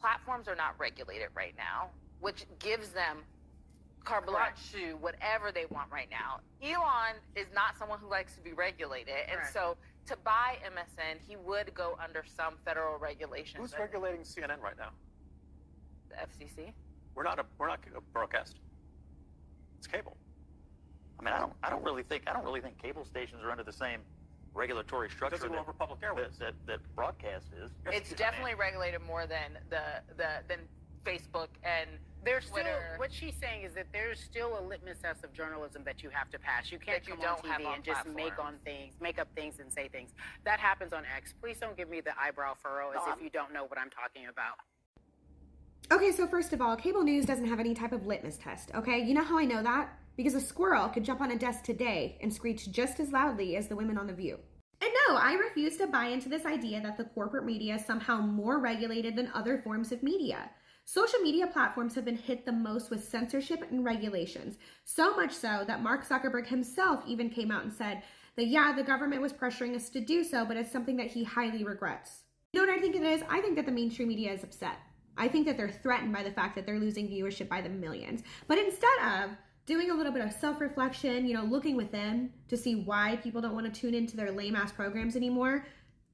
platforms are not regulated right now, which gives them carte blanche to whatever they want right now. Elon is not someone who likes to be regulated. And so to buy MSN, he would go under some federal regulations. Who's regulating CNN right now? The FCC. We're not a broadcast. It's cable. I mean, I don't really think cable stations are under the same regulatory structure that public airways that broadcast is. It's definitely regulated more than than Facebook and there's Twitter. Still, what she's saying is that there's still a litmus test of journalism that you have to pass. You can't come on TV and just make up things and say things. That happens on X. Please don't give me the eyebrow furrow as if you don't know what I'm talking about. Okay, so first of all, cable news doesn't have any type of litmus test, okay? You know how I know that? Because a squirrel could jump on a desk today and screech just as loudly as the women on The View. And no, I refuse to buy into this idea that the corporate media is somehow more regulated than other forms of media. Social media platforms have been hit the most with censorship and regulations, so much so that Mark Zuckerberg himself even came out and said that, yeah, the government was pressuring us to do so, but it's something that he highly regrets. You know what I think it is? I think that the mainstream media is upset. I think that they're threatened by the fact that they're losing viewership by the millions. But instead of doing a little bit of self-reflection, looking within to see why people don't want to tune into their lame-ass programs anymore,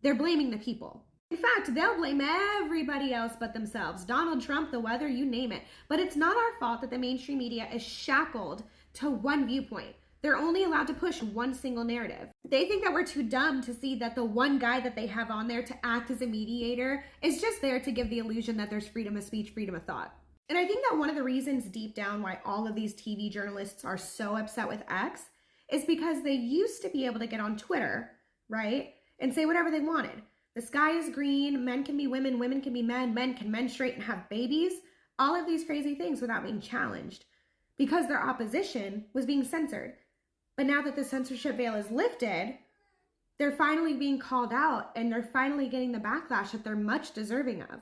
they're blaming the people. In fact, they'll blame everybody else but themselves. Donald Trump, the weather, you name it. But it's not our fault that the mainstream media is shackled to one viewpoint. They're only allowed to push one single narrative. They think that we're too dumb to see that the one guy that they have on there to act as a mediator is just there to give the illusion that there's freedom of speech, freedom of thought. And I think that one of the reasons deep down why all of these TV journalists are so upset with X is because they used to be able to get on Twitter, right, and say whatever they wanted. The sky is green, men can be women, women can be men can menstruate and have babies. All of these crazy things without being challenged because their opposition was being censored. But now that the censorship veil is lifted, they're finally being called out and they're finally getting the backlash that they're much deserving of.